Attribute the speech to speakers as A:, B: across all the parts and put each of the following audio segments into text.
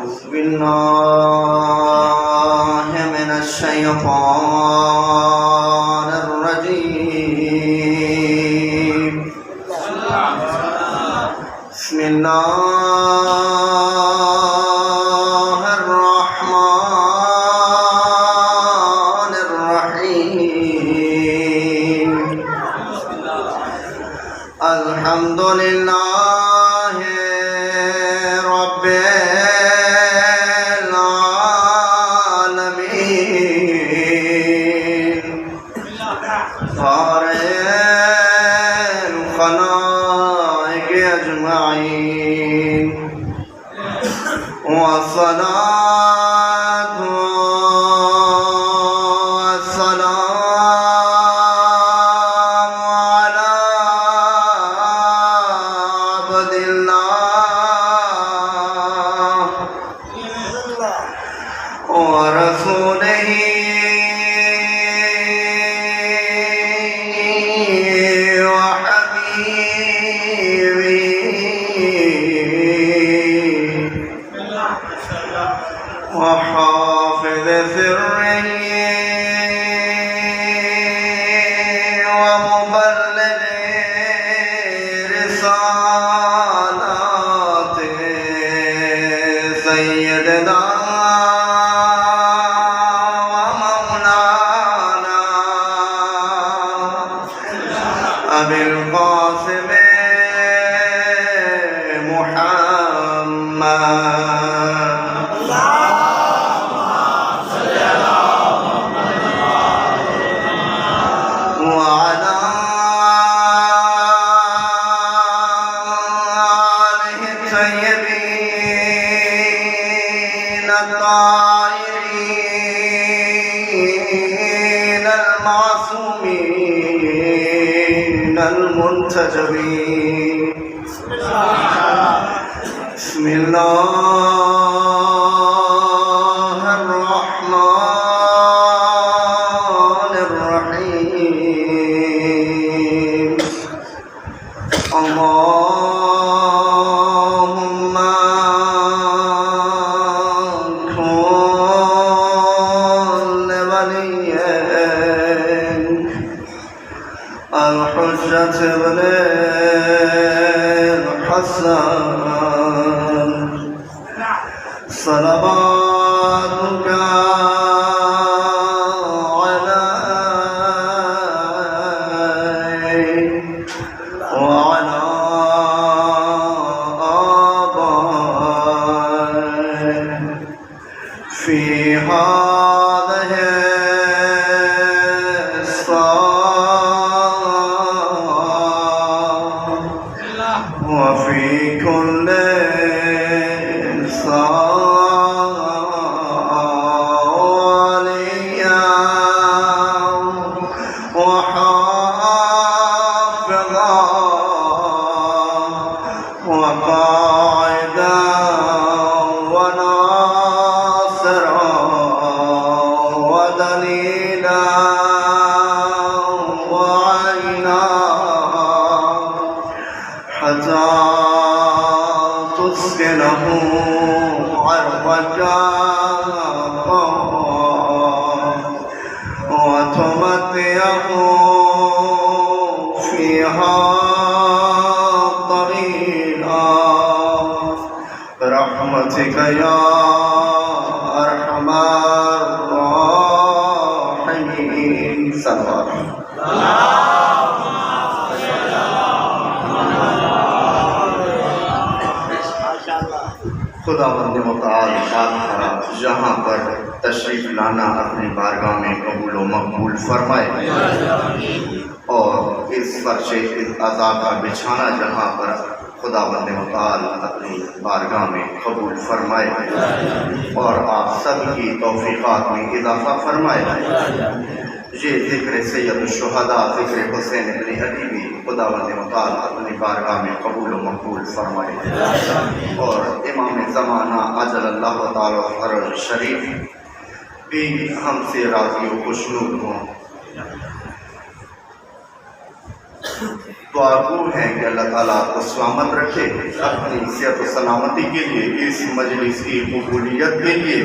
A: أعوذ بالله من الشيطان الرجيم. بسم الله الرحمن الرحيم. الحمد لله رب العالمين خالق الخلائق أجمعين، والصلاة والسلام على عبد الله ورسوله وحافظ سره ومبلغ رسالاته سيدنا ومولانا أبي القاسم محمد وعلى آله الطيبين الطاهرين المعصومين المنتجبين. بسم الله الرحمن الرحيم. اللهم كن لوليك الحجة ابن الحسن صلواتك عليه وعلى آبائه في هذه الساعة وفي كل وقائدا وناصرا ودليلا وعينا حتى تسكنه عرضك وتمتعه فيها برحمتك يا أرحم الراحمين. خداوند متعال جہاں پر تشریف لانا اپنی بارگاہ میں قبول و مقبول فرمائے، اور اس فرش عزا کا بچھانا جہاں پر خداوند متعال اپنی بارگاہ میں قبول فرمائے، اور آپ سب کی توفیقات میں اضافہ فرمائے۔ یہ ذکر سید الشہداء ذکر حسین ابن علی بھی خداوند متعال اپنی بارگاہ میں قبول و مقبول فرمائے، اور امام زمانہ عجل اللہ تعالی فرج شریف بھی ہم سے راضی و خوشنود ہوں۔ دعا گو ہیں کہ اللہ تعالیٰ کو سلامت رکھے، اپنی صحت و سلامتی کے لیے، اس مجلس کی قبولیت کے لیے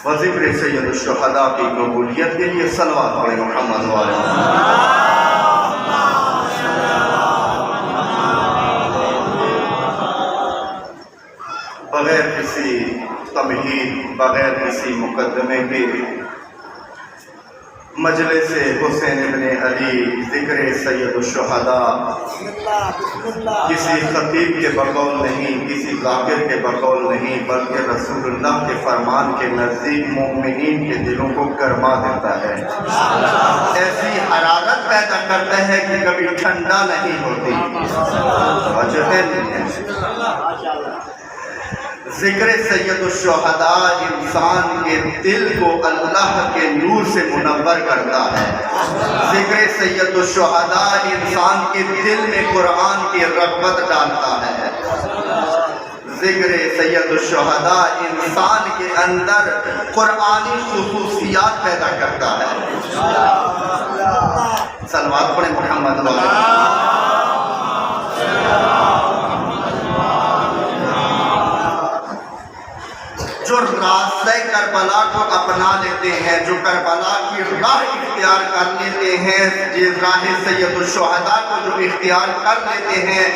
A: و ذکر سید الشہداء کی قبولیت کے لیے صلوات پڑھیں محمد والے بغیر کسی تمہید، بغیر کسی مقدمے کے مجلس حسین ابن علی ذکر سید الشہداء کسی خطیب کے بقول نہیں، کسی ذاکر کے بقول نہیں، بلکہ رسول اللہ کے فرمان کے نزدیک مومنین کے دلوں کو گرما دیتا ہے، ایسی حرارت پیدا کرتا ہے کہ کبھی ٹھنڈا نہیں ہوتی۔ وجہ نہیں ہے ذکر سید الشہداء انسان کے دل کو اللہ کے نور سے منور کرتا ہے، ذکر سید الشہداء انسان کے دل میں قرآن کی رغبت ڈالتا ہے، ذکر سید الشہداء انسان کے اندر قرآنی خصوصیات پیدا کرتا ہے۔ صلوات پڑھیں محمد والے۔ جو راستہ کربلا کو اپنا لیتے ہیں، جو کربلا کی راہ اختیار کر لیتے ہیں، جس راہ سید الشہداء کو جو اختیار کر لیتے ہیں،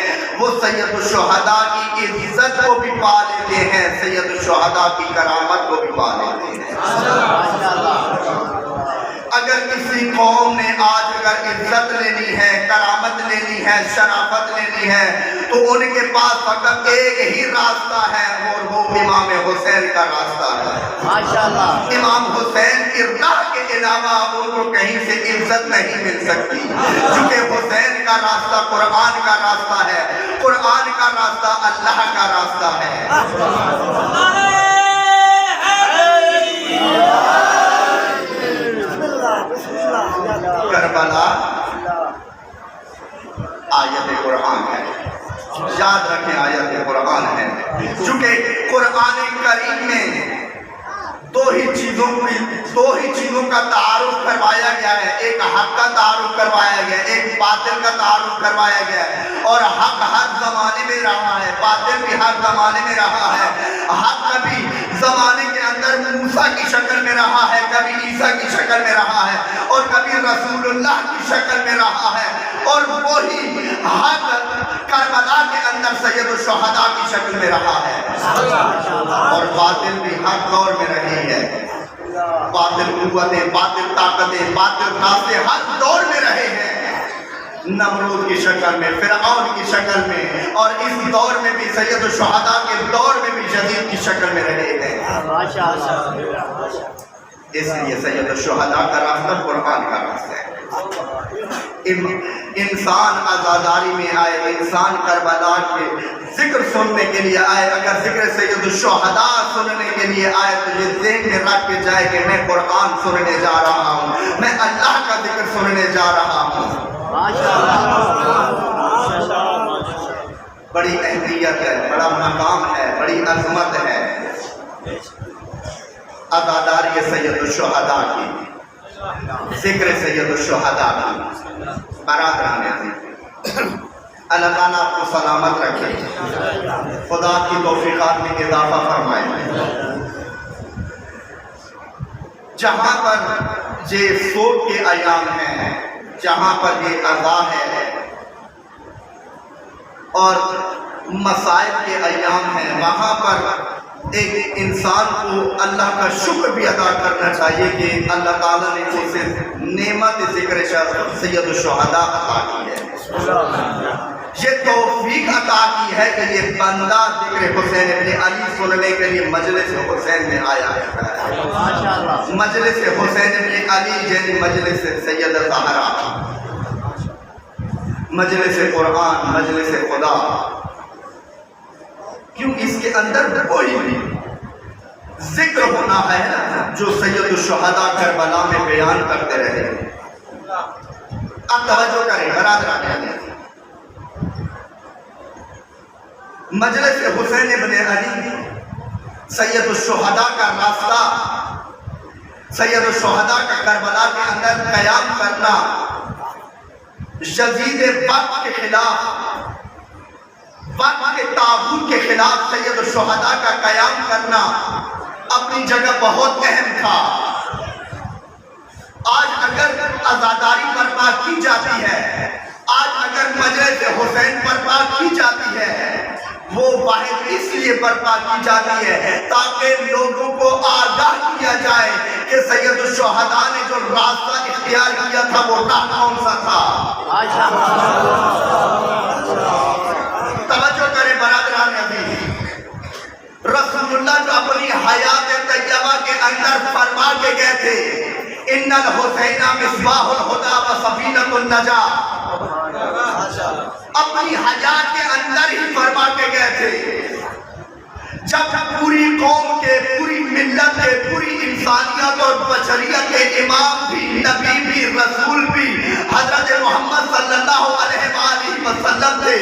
A: وہ سید الشہداء کی عزت کو بھی پا لیتے ہیں، سید الشہداء کی کرامت کو بھی پا لیتے ہیں۔ اگر کسی قوم نے آج اگر عزت لینی ہے، کرامت لینی ہے، شرافت لینی ہے، تو ان کے پاس فقط ایک ہی راستہ ہے، اور وہ امام حسین کا راستہ ہے۔ امام حسین کی راہ کے علاوہ ان کو کہیں سے عزت نہیں مل سکتی، کیونکہ حسین کا راستہ قرآن کا راستہ ہے، قرآن کا راستہ اللہ کا راستہ ہے۔ کربلا آیت قرآن ہے، یاد رکھیں آیت قرآن ہے، چونکہ قرآن کریم میں دو ہی چیزوں کا تعارف کروایا گیا ہے، ایک حق کا تعارف کروایا گیا ہے، ایک باطل کا تعارف کروایا گیا ہے، اور حق ہر زمانے میں رہا ہے، باطل بھی ہر زمانے میں رہا ہے۔ حق کبھی زمانے کے اندر موسیٰ کی شکل میں رہا ہے، کبھی عیسیٰ کی شکل میں رہا ہے، اور کبھی رسول اللہ کی شکل میں رہا ہے، اور وہی حق کربلا کے اندر سید الشہداء کی شکل میں رہا ہے، اور باطل بھی ہر دور میں رہی ہے، باطل قوتیں، باطل طاقتیں، باطل راستے ہر دور میں رہے ہیں، نمرود کی شکل میں، فرعون کی شکل میں، اور اس دور میں بھی سید الشہداء کے دور میں بھی یزید کی شکل میں رہے ہیں۔ اس لیے سید الشہداء کا راستہ قرآن کا راستہ ہے۔ انسان آزاداری میں آئے، انسان کربلا کے ذکر سننے کے لیے آئے، اگر ذکر سید الشہداء سننے کے لیے آئے تو یہ ذہن میں رکھ کے جائے کہ میں قرآن سننے جا رہا ہوں، میں اللہ کا ذکر سننے جا رہا ہوں۔ بڑی اہمیت ہے، بڑا مقام ہے، بڑی عظمت ہے عزاداری سید الشہداء کی، ذکر سید الشہداء کی۔ برادران عزیز، اللہ تعالیٰ آپ کو سلامت رکھے، خدا کی توفیقات میں اضافہ فرمائے۔ جہاں پر یہ سوگ کے ایام ہیں، جہاں پر یہ عزا ہے اور مصائب کے ایام ہیں، وہاں پر ایک انسان کو اللہ کا شکر بھی ادا کرنا چاہیے کہ اللہ تعالیٰ نے اسے نعمت ذکر سید الشہداء عطا کی ہے، یہ توفیق عطا کی ہے کہ یہ بندہ ذکر حسین ابن علی سننے کے لیے مجلس حسین میں آیا ہے۔ مجلس حسین ابن علی یعنی مجلس سید الزہرا، مجلس قرآن، مجلس خدا، کیوں اس کے اندر کوئی بھی ذکر ہونا ہے جو سید الشہداء کربلا میں بیان کرتے رہے۔ اب توجہ کریں برادران، مجلس حسین ابن علی، سید الشہداء کا راستہ، سید الشہداء کا کربلا کے اندر قیام کرنا، یزید وقت کے خلاف، وقت کے طاغوت کے خلاف سید الشہداء کا قیام کرنا اپنی جگہ بہت اہم تھا۔ آج اگر عزاداری برپا کی جاتی ہے، آج اگر مجلس حسین برپا کی جاتی ہے، وہ واحد اس لیے برپا کی جاتی ہے تاکہ لوگوں کو آگاہ کیا جائے کہ سید الشہداء نے جو راستہ اختیار کیا تھا وہ راہ کون سا تھا۔ توجہ کریں برادران عزیز، رسول اللہ جو اپنی حیات طیبہ کے اندر فرما کے گئے تھے ان الحسین مصباح الہدی و سفینۃ النجاۃ، اپنی حیات کے اندر ہی فرما کے گئے تھے۔ جب پوری قوم کے، پوری ملت کے، پوری انسانیت اور بشریت کے امام بھی، نبی بھی، رسول بھی حضرت محمد صلی اللہ علیہ وآلہ وسلم تھے،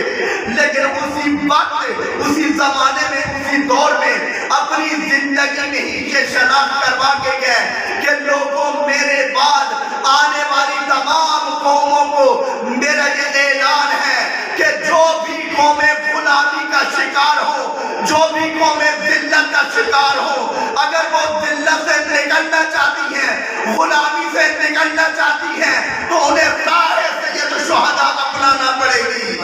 A: لیکن اسی وقت، اسی زمانے میں، اسی دور میں اپنی زندگی میں ہی یہ شناخت کروا کے گئے کہ لوگوں میرے بعد آنے والی تمام قوموں کو میرا یہ اعلان ہے کہ جو بھی قومیں غلامی کا شکار ہو، جو بھی قومیں ذلت کا شکار ہو، اگر وہ ذلت سے نکلنا چاہتی ہیں، غلامی سے نکلنا چاہتی ہیں، تو انہیں راہ سید الشہداء اپنانا پڑے گی۔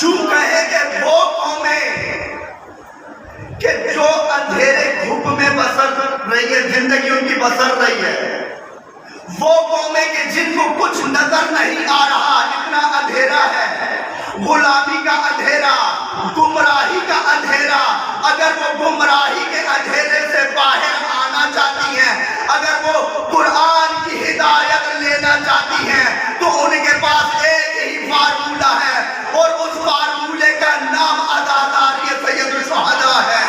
A: یوں کہے کہ وہ قومیں کہ جو اندھیرے گھوپ میں بسر رہی ہے، زندگی ان کی بسر رہی ہے، وہ قومیں کہ جن کو کچھ نظر نہیں آ رہا، اتنا اندھیرا ہے، غلامی کا اندھیرا، گمراہی کا اندھیرا، اگر وہ گمراہی کے اندھیرے سے باہر آنا چاہتی ہیں، اگر وہ قرآن کی ہدایت لینا چاہتی ہیں، تو ان کے پاس ایک ہی فارمولہ ہے، اور اس فارمولے کا نام عزاداری سید الشہداء ہے۔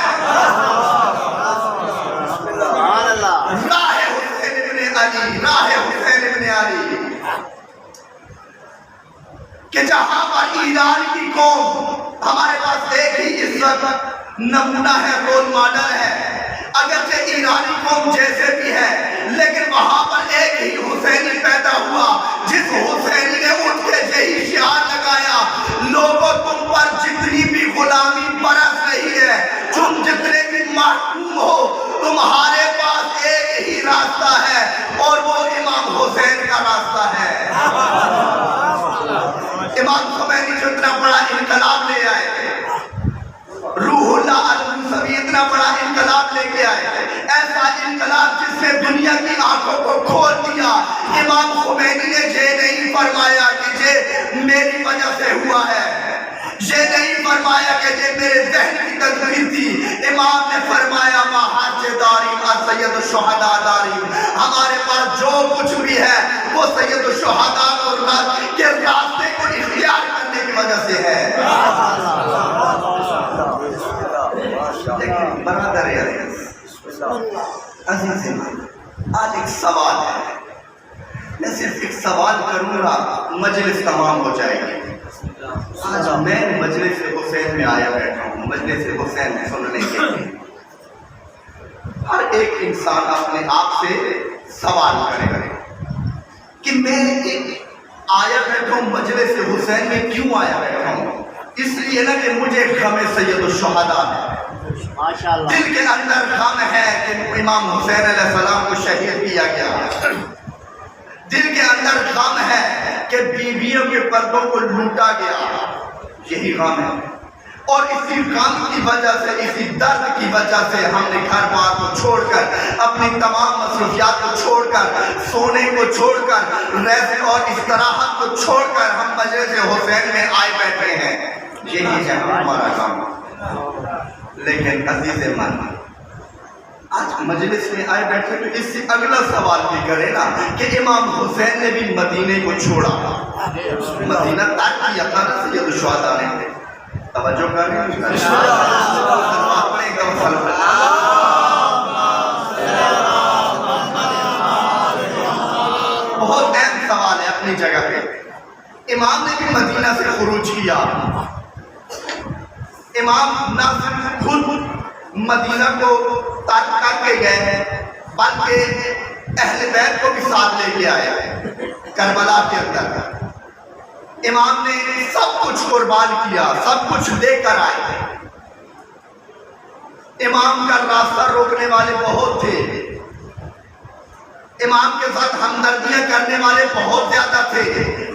A: راہ حسین ابن علی، راہ حسین ابن علی، کہ جہاں پر ایران کی قوم، ہمارے پاس ایک ہی اس وقت نمونہ ہے، رول ماڈل ہے، اگرچہ ایرانی قوم جیسے بھی ہے، لیکن وہاں پر ایک ہی حسینی پیدا ہوا جس حسینی نے اٹھ کے یہی شعار لگایا، لوگوں تم پر جتنی بھی غلامی برس رہی ہے، تم جتنے بھی محکوم ہو، تمہارے پاس ایک ہی راستہ ہے اور وہ امام حسین کا راستہ ہے۔ امام خمینی جو اتنا بڑا انقلاب لے آئے، روح اللہ الموسوی اتنا بڑا انقلاب لے کے آئے، ایسا انقلاب جس سے دنیا کی آنکھوں کو کھول دیا، امام خمینی نے یہ نہیں فرمایا کہ یہ میری وجہ سے ہوا ہے، یہ نہیں فرمایا کہ یہ میرے ذہن کی تدبیر تھی، امام نے فرمایا مہاج داری سید الشہداء داری، ہمارے پاس جو کچھ بھی ہے وہ سید الشہداء کے راستے کو اختیار کرنے کی وجہ سے ہے۔ لیکن برادر عزیز، آج ایک سوال ہے، میں صرف ایک سوال کروں گا، مجلس تمام ہو جائے گی۔ آج میں مجلس حسین میں آیا بیٹھا ہوں، مجلس حسین سننے کے لیے۔ ہر ایک انسان اپنے آپ سے سوال کرے گا کہ میں ایک آیا بیٹھا ہوں مجلس حسین میں، کیوں آیا بیٹھا ہوں؟ اس لیے نہ کہ مجھے غم سید الشہداء ہے، دل کے اندر غم ہے کہ امام حسین علیہ السلام کو شہید کیا گیا، دل کے اندر غم ہے کہ بیویوں کے پردوں کو لوٹا گیا، یہی غم ہے، اور اسی غم کی وجہ سے، اسی درد کی وجہ سے ہم نے گھر بار کو چھوڑ کر، اپنی تمام مصروفیات کو چھوڑ کر، سونے کو چھوڑ کر، ریسٹ اور استراحت کو چھوڑ کر ہم مجلس حسین میں آئے بیٹھے ہیں، یہی ہے ہمارا کام۔ لیکن عزیز من، آج مجلس میں آئے بیٹھے تو اس سے اگلا سوال بھی کرے نا کہ امام حسین نے بھی مدینے کو چھوڑا، مدینہ تک کیا تھا سید الشہداء نے، توجہ کریں، بہت اہم سوال ہے اپنی جگہ پہ. امام نے بھی مدینہ سے خروج کیا. امام نہ صرف خود مدینہ کو ترک کر کے گئے بلکہ اہل بیت کو بھی ساتھ لے کے آئے. کربلا کے اندر امام نے سب کچھ قربان کیا, سب کچھ لے کر آئے. امام کا راستہ روکنے والے بہت تھے, امام کے ساتھ ہمدردیاں کرنے والے بہت زیادہ تھے,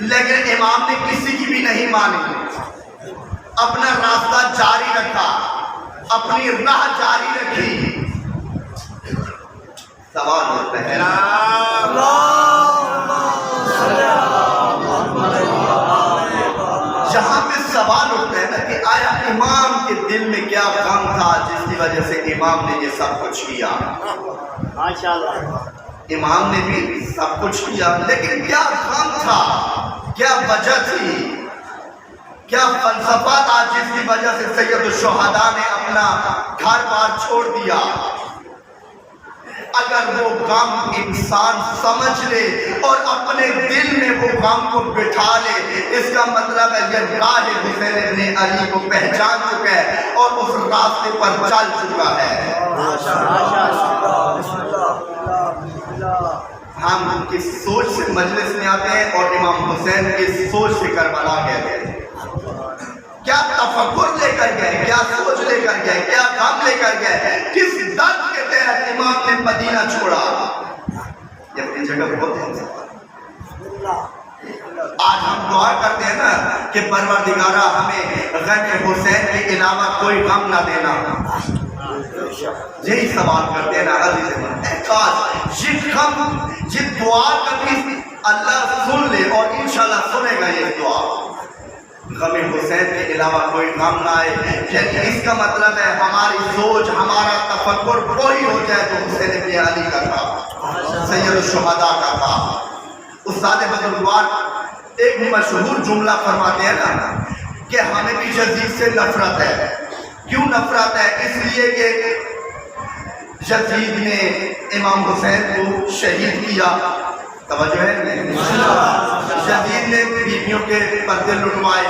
A: لیکن امام نے کسی کی بھی نہیں مانی. اپنا راستہ جاری رکھا, اپنی راہ جاری رکھی. سوال ہوتا ہے جہاں پہ سوال ہوتا ہے نا کہ آیا امام کے دل میں کیا غم تھا جس کی وجہ سے امام نے یہ سب کچھ کیا. امام نے بھی سب کچھ کیا, لیکن کیا غم تھا, کیا وجہ تھی, کیا فلسفہ تھا جس کی وجہ سے سید الشہداء نے اپنا گھر بار چھوڑ دیا. اگر وہ غم انسان سمجھ لے اور اپنے دل میں وہ غم کو بٹھا لے, اس کا مطلب ہے یہ راہ حسین ابن علی کو پہچان چکا ہے اور اس راستے پر چل چکا ہے. ہم کس سوچ سے مجلس میں آتے ہیں اور امام حسین کی سوچ سے کربلا کہتے ہیں. کیا تفکر لے کر گئے, کیا سوچ لے کر گئے, کیا غم لے کر گئے, کس درد کے تحت امام نے مدینہ چھوڑا. یہ اپنی جگہ بہت ہے. آج ہم دعا کرتے ہیں نا کہ پروردگارہ ہمیں غم حسین کے علاوہ کوئی غم نہ دینا. یہی سوال کرتے ہیں نا عزیز, کاش یہ غم, یہ دعا کبھی اللہ سن لے, اور انشاءاللہ سنے گا یہ دعا. غم حسین کے علاوہ کوئی غم نہ آئے, یعنی اس کا مطلب ہے ہماری سوچ, ہمارا تفکر وہی ہو جائے تو حسین ابن علی کا تھا, سید الشہداء کا تھا. استاد بزرگوار ایک مشہور جملہ فرماتے ہیں نا کہ ہمیں بھی یزید سے نفرت ہے. کیوں نفرت ہے؟ اس لیے کہ یزید نے امام حسین کو شہید کیا. توجہ ہے, یزید نے بیویوں کے پردے لٹوائے,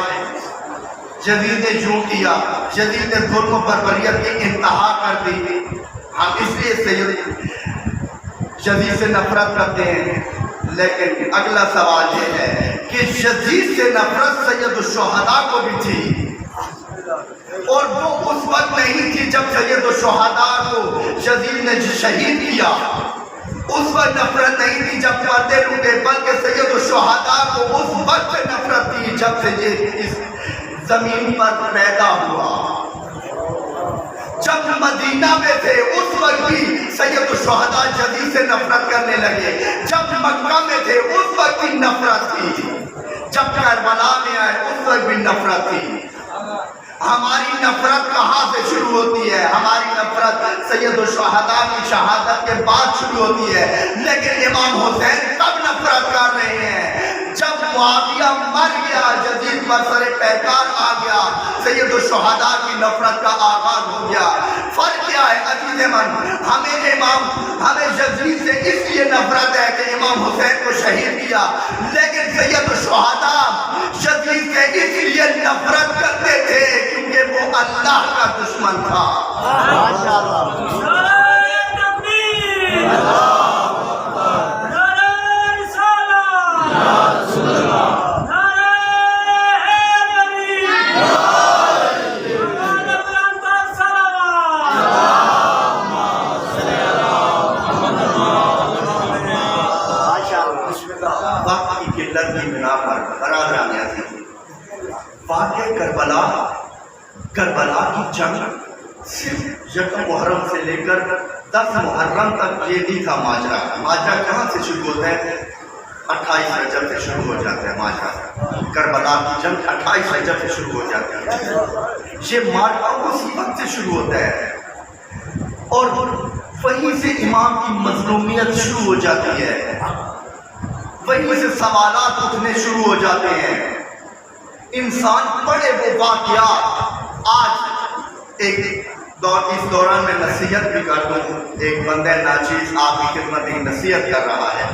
A: یزید نے یوں کیا, یزید نے ظلم و بربریت کی انتہا کر دی. ہم اس لیے یزید سے نفرت کرتے ہیں. لیکن اگلا سوال یہ ہے کہ یزید سے نفرت سید الشہداء کو بھی تھی, اور وہ اس وقت نہیں تھی جب سید الشہداء کو یزید نے شہید کیا. اس وقت نفرت نہیں تھی جب پردے لوٹے, بلکہ سید الشہداء کو اس وقت نفرت تھی جب سے یہ اس زمین پر پیدا ہوا. جب مدینہ میں تھے اس وقت بھی سید الشہداء یزید سے نفرت کرنے لگے. جب مکہ میں تھے اس وقت بھی نفرت تھی. جب کربلا میں آئے اس وقت بھی نفرت تھی. ہماری نفرت کہاں سے شروع ہوتی ہے؟ ہماری نفرت سید الشہداء کی شہادت کے بعد شروع ہوتی ہے. لیکن امام حسین کب نفرت کر رہے ہیں؟ جب معاویہ مر گیا, یزید پر سر پیکار آ گیا, سید الشہداء کی نفرت کا آغاز ہو گیا. فرق کیا ہے عزیز من؟ ہمیں یزید سے اس لیے نفرت ہے کہ امام حسین کو شہید کیا, لیکن سید الشہداء یزید سے اس لیے نفرت کرتے تھے کیونکہ وہ اللہ کا دشمن تھا. کربلا کی جنگ صرف یکم محرم سے لے کر 10 محرم تک یہ نہیں تھا ماجرا. ماجرا کہاں سے شروع ہوتا ہے؟ 28 رجب سے شروع ہو جاتا ہے ماجرا. کربلا کی جنگ 28 رجب سے شروع ہو جاتی ہے. یہ ماجرا اسی وقت سے شروع ہوتا ہے اور وہیں سے امام کی مظلومیت شروع ہو جاتی ہے, وہیں سے سوالات اٹھنے شروع ہو جاتے ہیں. انسان پڑھے وہ واقعات. آج ایک اس دوران میں نصیحت بھی کر دوں. ایک بندہ ناچیز آپ کی خدمت میں نصیحت کر رہا ہے،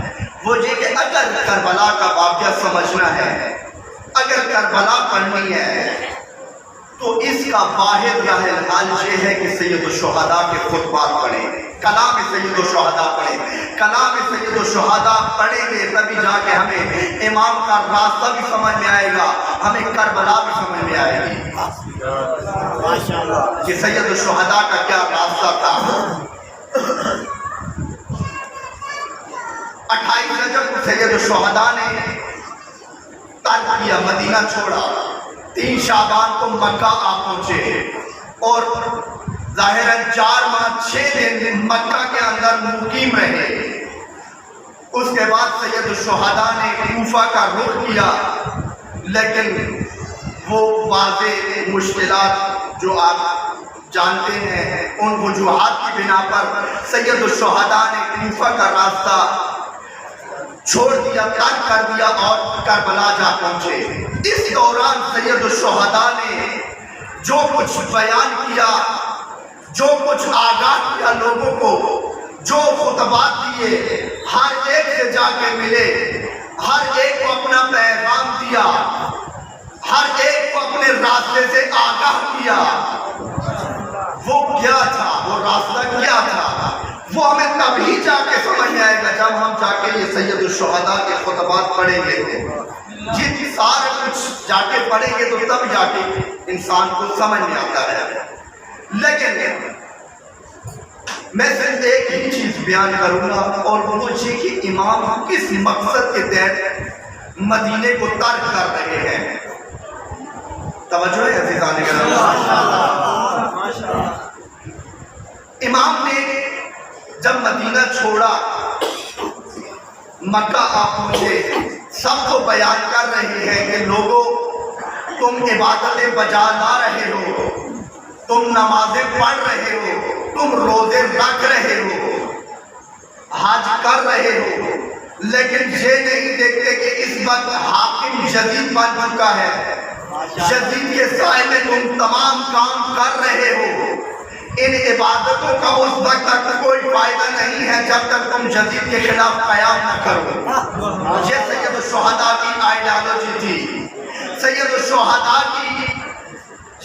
A: وہ یہ کہ اگر کربلا کا واقعہ سمجھنا ہے، اگر کربلا پڑھنی ہے، تو اس کا واحد راہ حل یہ ہے کہ سید الشہداء کے خطبات پڑھیں، کلام سید الشہداء پڑھیں. کلام سید الشہداء پڑھیں گے تبھی جا کے ہمیں امام کا راستہ بھی سمجھ میں آئے گا، ہمیں کربلا بھی سمجھ میں آئے گی کہ سید الشہداء کا کیا راستہ تھا. 28 رجب کو سید الشہداء نے ترک کیا، مدینہ چھوڑا. 3 شعبان کو مکہ آ پہنچے اور ظاہراً 4 ماہ 6 دن مکہ کے اندر مقیم رہے. اس کے بعد سید الشہداء نے کوفہ کا رخ کیا، لیکن وہ واضح مشکلات جو آپ جانتے ہیں، ان وجوہات کی بنا پر سید الشہداء نے کوفہ کا راستہ چھوڑ دیا، ترک کر دیا اور کربلا جا پہنچے. اس دوران سید الشہداء نے جو کچھ بیان کیا، جو کچھ آگاہ کیا لوگوں کو، جو خطبات دیے، ہر ایک سے جا کے ملے، ہر ایک کو اپنا پیغام دیا، ہر ایک کو اپنے راستے سے آگاہ کیا. وہ کیا تھا، وہ راستہ کیا تھا، وہ ہمیں تبھی جا کے سمجھ میں آئے گا جب ہم جا کے یہ سید الشہداء کے خطبات پڑھیں گے. جن سارے کچھ جا کے پڑھیں گے تو تب جا کے انسان کو سمجھ میں آتا ہے. لیکن میں صرف ایک ہی چیز بیان کروں گا، اور وہ یہ کہ امام کس مقصد کے تحت مدینے کو ترک کر رہے ہیں. توجہ ہے عزیزان گرامی؟ امام نے جب مدینہ چھوڑا، مکہ آ پہنچے، سب کو بیان کر رہے ہیں کہ لوگوں، تم عبادتیں بجا لا رہے ہو، تم نمازیں پڑھ رہے ہو، تم روزے رکھ رہے ہو، حج کر رہے ہو، لیکن یہ نہیں دیکھتے کہ اس وقت حاکم جدید بن چکا ہے. جدید کے سائے میں تم تمام کام کر رہے ہو. ان عبادتوں کا اس وقت تک کوئی فائدہ نہیں ہے جب تک تم جدید کے خلاف قیام نہ کرو. یہ سید الشہداء کی آئیڈیالوجی تھی. سید الشہداء کی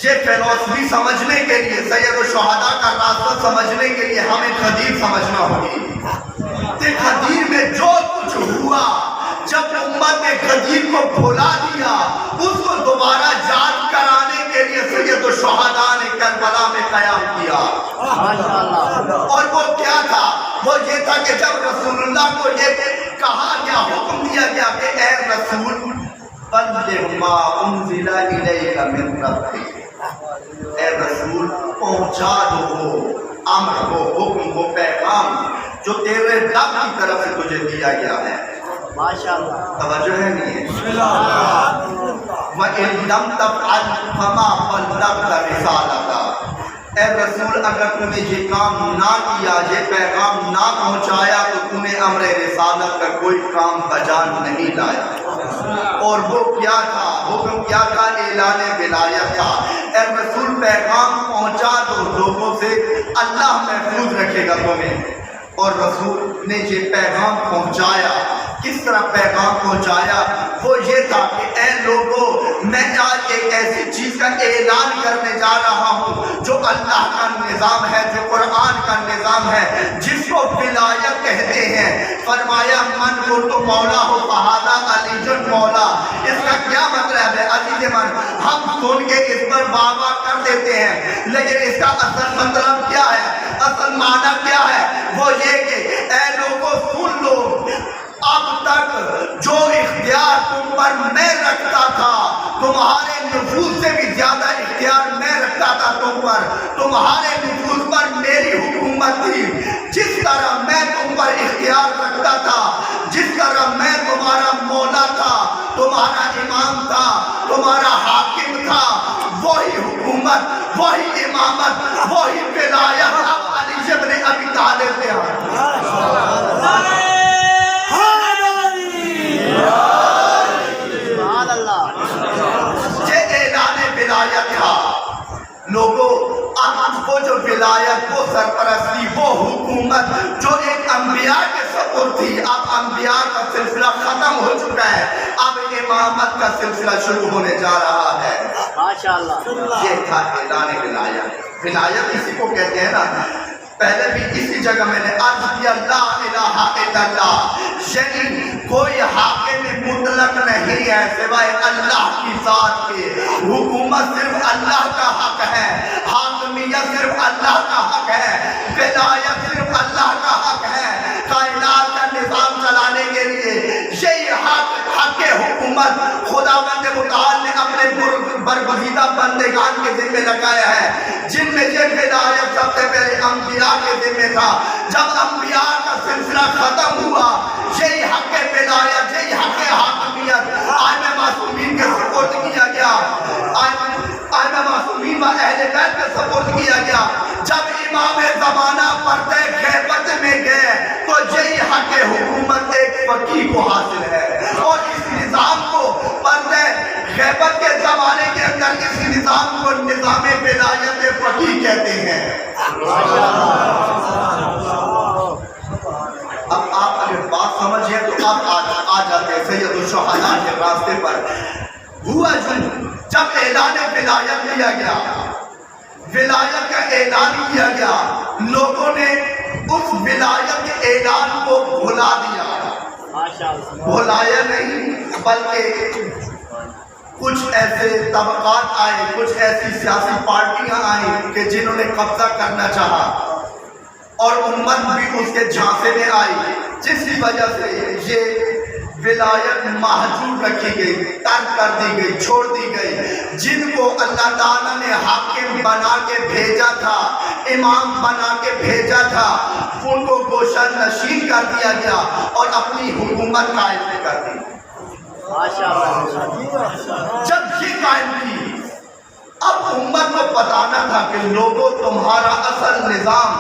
A: یہ فلسفی سمجھنے کے لیے، سید الشہداء کا راستہ سمجھنے کے لیے ہمیں غدیر سمجھنا ہوگی. کہ غدیر میں جو کچھ ہوا، جب امت نے غدیر کو بھلا دیا، اس کو دوبارہ یاد کرانے کے لیے سید الشہداء نے کربلا میں قیام کیا. اور وہ کیا تھا؟ وہ یہ تھا کہ جب رسول اللہ کو یہ کہا گیا، حکم دیا گیا کہ اے رسول بلغ ما انزل الیک من ربک، اے رسول پہنچا دو امر کو، حکم کو، پیغام جو تیرے رب کی طرف سے تجھے دیا گیا ہے. ماشاءاللہ توجہ ہے نہیں؟ وَإِن لَمْ تَفْعَلْ فَمَا بَلَّغْتَ رِسَالَتَهُ، اے رسول اگر تم نے یہ کام نہ کیا، یہ پیغام نہ پہنچایا، تو تم نے امر رسالت کا کوئی کام بجا نہیں لایا. اور وہ کیا تھا؟ حکم کیا تھا؟ اعلان ولایت تھا. اے رسول پیغام پہنچا دو لوگوں سے، اللہ محفوظ رکھے گا تمہیں. اور رسول نے یہ پیغام پہنچایا. کس طرح پیغام پہنچایا؟ وہ یہ تھا کہ اے لوگوں، میں آج ایک ایسی چیز کا اعلان کرنے جا رہا ہوں جو اللہ کا نظام ہے، جو قرآن کا نظام ہے، جس کو ولایت کہتے ہیں. فرمایا من کنت مولا ہو فہذا علی مولا. اس کا کیا مطلب ہے عزیز من؟ ہم سن کے اس پر واہ واہ کر دیتے ہیں، لیکن اس کا اصل مطلب کیا ہے؟ اصل معنی کیا ہے؟ وہ یہ کہ اے لوگوں سن لو، اب تک جو اختیار تم پر میں رکھتا تھا، تمہارے نفوذ سے بھی زیادہ اختیار میں رکھتا تھا تم پر. تمہارے نفوذ پر میری حکومت تھی. جس طرح میں تم پر اختیار رکھتا تھا، جس طرح میں تمہارا مولا تھا، تمہارا امام تھا، تمہارا حاکم تھا، وہی حکومت، وہی امامت، وہی ولایت اب علی ابن ابی طالب نے لوگوں. اب وہ جو ولایت کا سلسلہ شروع ہونے جا رہا ہے۔
B: ماشاءاللہ،
A: یہ تھا اعلان ولایت۔ ولایت اسی کو کہتے ہیں نا، پہلے بھی اسی جگہ میں نے عرض کیا لا الہ الا اللہ، یعنی کوئی حاکم مطلق نہیں ہے سوائے اللہ کی ذات کے، حکومت صرف اللہ کا حق ہے، حاکمیت صرف اللہ کا حق ہے، ولایت صرف اللہ کا حق ہے۔ کائنات کا نظام چلانے کے لیے یہی حق حکومت خداوند متعال نے اپنے برگزیدہ بندگان کے ذمہ لگایا ہے، جن میں یہ ولایت سب سے پہلے انبیاء کے ذمہ تھا۔ جب انبیاء کا سلسلہ ختم ہوا، یہی حق ولایت، یہی حق حاکمیت آئمہ معصومین کے سپرد کیا گیا، آئمہ معصومین و اہل بیت کے سپرد کیا گیا۔ جب امام زمانہ پردہ غیبت میں گئے تو یہی حق حکومت ایک فقیہ کو حاصل ہے، اور اس نظام کو پردہ غیبت کے زمانے کے اندر اس نظام کو نظام ولایت فقیہ کہتے ہیں۔ اب آپ اگر بات سمجھیں تو آپ آ جاتے ہیں سید الشہداء کے راستے پر۔ ہوا جب اعلان ولایت کیا گیا، ولایت کا اعلان کیا گیا، لوگوں نے اس ولایت کے اعلان کو بھلا دیا۔ بھلایا نہیں، بلکہ کچھ ایسے طبقات آئے، کچھ ایسی سیاسی پارٹیاں آئیں کہ جنہوں نے قبضہ کرنا چاہا، اور امت بھی اس کے جھانسے میں آئی، جس کی وجہ سے یہ ولایت محجور رکھی گئی، ترک کر دی گئی، چھوڑ دی گئی۔ جن کو اللہ تعالیٰ نے حاکم بنا کے بھیجا تھا، امام بنا کے بھیجا تھا، ان کو گوشہ نشین کر دیا گیا اور اپنی حکومت قائم کر دی۔ جب یہ قائم کی، اب امت کو بتانا تھا کہ لوگوں تمہارا اصل نظام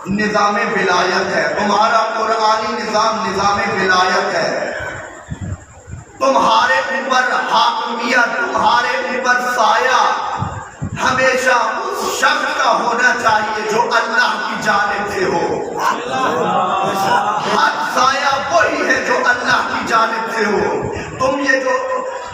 A: ولایت ہے، تمہارا قرآنی نظام ولایت ہے، تمہارے اوپر حاکمیت، تمہارے اوپر سایہ ہمیشہ اس شخص کا ہونا چاہیے جو اللہ کی جانب سے ہو۔ حج سایہ وہی ہے جو اللہ کی جانب سے ہو۔ تم یہ جو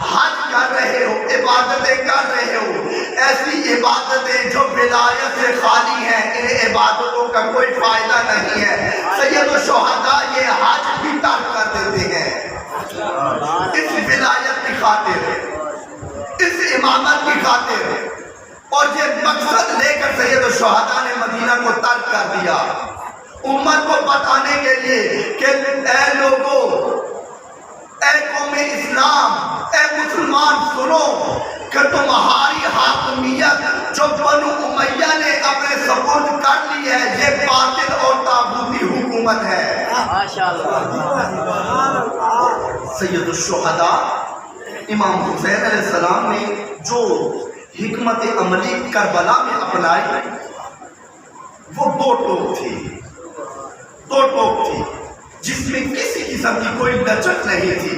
A: حج کر رہے ہو، عبادتیں کر رہے ہو، ایسی عبادتیں جو ولایت سے خالی ہیں، ان عبادتوں کا کوئی فائدہ نہیں ہے۔ سید الشہداء یہ حج بھی ترک کر دیتے ہیں اس ولایت کی خاطر، اس امامت کی خاطر، اور یہ مقصد لے کر سید الشہداء نے مدینہ کو ترک کر دیا، امت کو بتانے کے لیے کہ اے لوگوں، اے قوم اسلام، اے مسلمان، سنو کہ تمہاری حاکمیت جو بنو امیہ نے اپنے سپرد کر لی ہے، یہ باطل اور طاغوتی حکومت ہے۔ سید الشہداء امام حسین علیہ السلام نے جو حکمت عملی کربلا میں اپنائی، وہ دو ٹوک تھی، جس میں کسی قسم کی کوئی لچک نہیں تھی،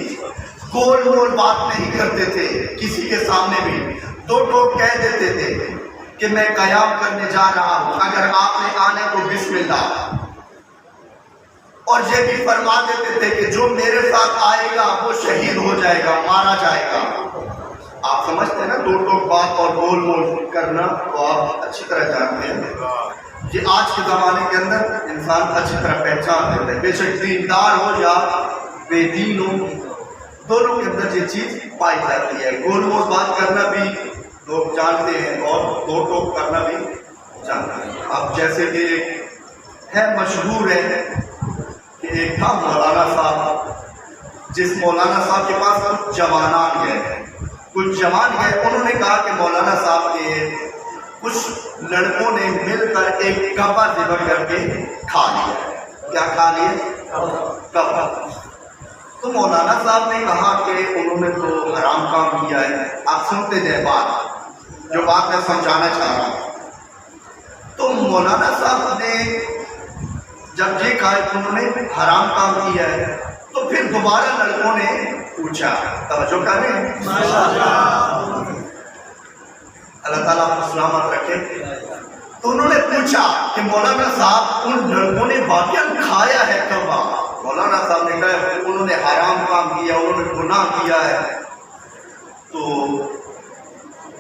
A: گول مول بات نہیں کرتے تھے، کسی کے سامنے بھی دو ٹوک کہہ دیتے تھے کہ میں قیام کرنے جا رہا ہوں، اگر آپ نے آنے تو بسم اللہ، اور یہ بھی فرما دیتے تھے کہ جو میرے ساتھ آئے گا وہ شہید ہو جائے گا، مارا جائے گا۔ آپ سمجھتے ہیں نا دو ٹوک بات اور گول مول کرنا، تو آپ اچھی طرح جانتے ہیں کہ آج کے زمانے کے اندر انسان اچھی طرح پہچان لیتے ہیں، بے شک دیندار ہو یا بے دین ہو، دونوں کے اندر یہ چیز پائی جاتی ہے۔ گول مول بات کرنا بھی لوگ جانتے ہیں اور دو ٹوک کرنا بھی جانتے ہیں۔ اب جیسے کہ ہے مشہور ہے کہ ایک تھا مولانا صاحب، جس مولانا صاحب کے پاس کچھ جوانان گئے، انہوں نے کہا کہ مولانا صاحب کے کچھ لڑکوں نے مل کر ایک کبا ذبح کر کے کھا لیا۔ کیا کھا لیا؟ کبا۔ تو مولانا صاحب نے کہا کہ انہوں نے تو حرام کام کیا ہے۔ آپ سنتے جائے بات، جو بات میں سمجھانا چاہ رہا ہوں۔ تو مولانا صاحب نے جب یہ کہا کہ انہوں نے حرام کام کیا ہے، تو پھر دوبارہ لڑکوں نے پوچھا، توجہ کریں، اللہ تعالیٰ آپ کو سلامت رکھے۔ تو انہوں نے پوچھا کہ مولانا صاحب ان لڑکوں نے واقعاً کھایا ہے کبا؟ مولانا صاحب نے کہا انہوں نے حرام کام کیا، انہوں نے گناہ کیا ہے۔ تو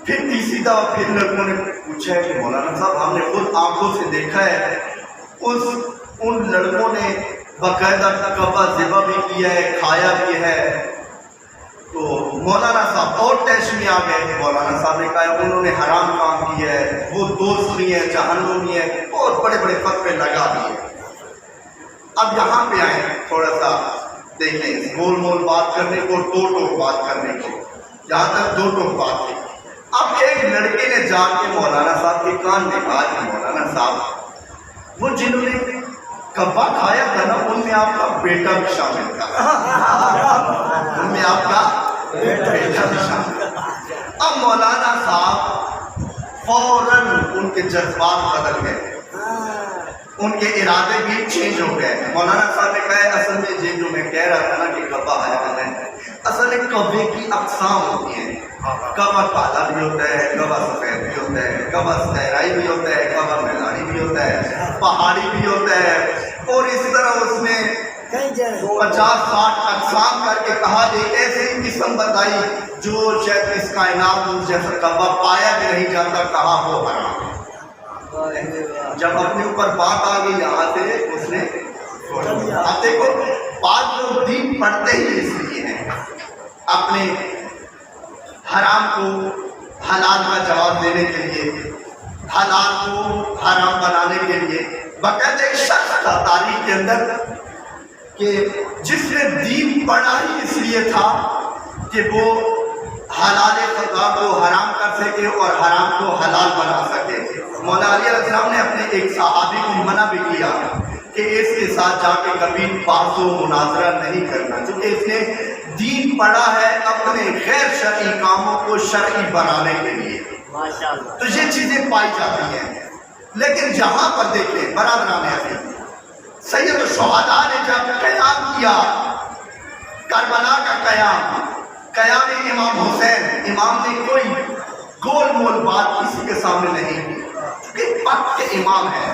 A: پھر تیسری دفعہ پھر لڑکوں نے پوچھا ہے کہ مولانا صاحب ہم نے خود آنکھوں سے دیکھا ہے ان لڑکوں نے باقاعدہ کعبہ ذبح بھی کیا ہے، کھایا بھی ہے. تو مولانا صاحب اور ٹیسٹ میں آ گئے. مولانا صاحب نے کہا انہوں نے حرام کام کیا ہے، وہ دوست نہیں ہے، جہنمی ہے، اور بڑے بڑے فتوے لگا دیے. اب یہاں پہ آئے تھوڑا سا دیکھیں گول مول بات کرنے کو، دو ٹوک بات کرنے کو. جہاں تک دو ٹوک بات ہے، اب ایک لڑکے نے جا کے مولانا صاحب کے کان میں کہا کہ مولانا صاحب وہ جنہوں نے کعبہ کھایا تھا نا ان میں آپ کا بیٹا بھی شامل تھا، ان میں آپ کا بیٹا بھی شامل تھا. اب مولانا صاحب فوراً ان کے جذبات بدل گئے، ان کے ارادے بھی چینج ہو گئے. مولانا صاحب نے کہا اصل میں یہ جو میں کہہ رہا تھا نا کہ کعبہ آیا ہے، اصل میں کعبے کی اقسام ہوتی ہیں. کعبہ کالا بھی ہوتا ہے، کعبہ سفید بھی ہوتا ہے، کعبہ صحرائی بھی ہوتا ہے، کعبہ میدانی بھی ہوتا ہے، پہاڑی بھی ہوتا ہے. اور اس طرح اس میں 50-60 اقسام کر کے کہا ایک ایسی قسم بتائی جو شاید اس کائنات میں جیسا کعبہ پایا بھی نہیں جاتا، کہا وہ حرام ہے. جب اپنے اوپر بات آ گئی یہاں سے اس نے اب دیکھو بعض لوگ دین پڑھتے ہی اس لیے ہیں اپنے حرام کو حلال کا جواب دینے کے لیے، حلال کو حرام بنانے کے لیے. باقاعدہ ایک شخص تھا تاریخ کے اندر کہ جس نے دین پڑھا ہی اس لیے تھا کہ وہ حلال خطا کو حرام کر سکے اور حرام کو حلال بنا سکے. مولا علی علیہ السلام نے اپنے ایک صحابی کو منع بھی کیا کہ اس کے ساتھ جا کے کبھی بحث و مناظرہ نہیں کرنا، چونکہ اس نے دین پڑھا ہے اپنے غیر شرعی کاموں کو شرعی بنانے کے لیے. تو یہ چیزیں پائی جاتی ہیں. لیکن جہاں پر دیکھیں برادران عزیز، سید الشہداء نے جب قیام کیا کربلا کا قیام امام حسین، امام نے کوئی گول مول بات کسی کے سامنے نہیں کی، چونکہ پک کے امام ہے،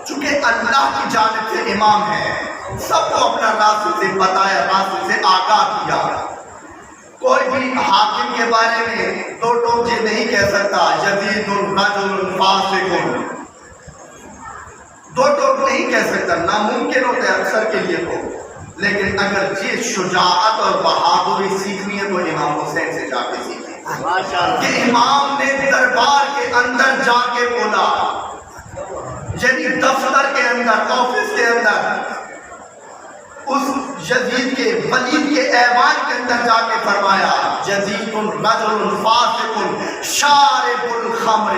A: چونکہ اللہ کی جانب سے امام ہے، سب کو اپنا راستے سے بتایا، راستے سے آگاہ کیا. کوئی بھی حاکم کے بارے میں دو ٹوک یہ نہیں کہہ سکتا یزید رجل فاسق، دو ٹوک نہیں کہہ سکتا، ناممکن ہوتا ہے اکثر کے لیے تو. لیکن اگر یہ شجاعت اور بہادری سیکھنی ہے تو امام حسین سے جا کے سیکھیں کہ امام نے دربار کے اندر جا کے بولا، یعنی دفتر کے اندر، آفس کے اندر، اس یزید کے ولید کے ایوان کے اندر جا کے فرمایا یزید رجل فاسق شارب الخمر،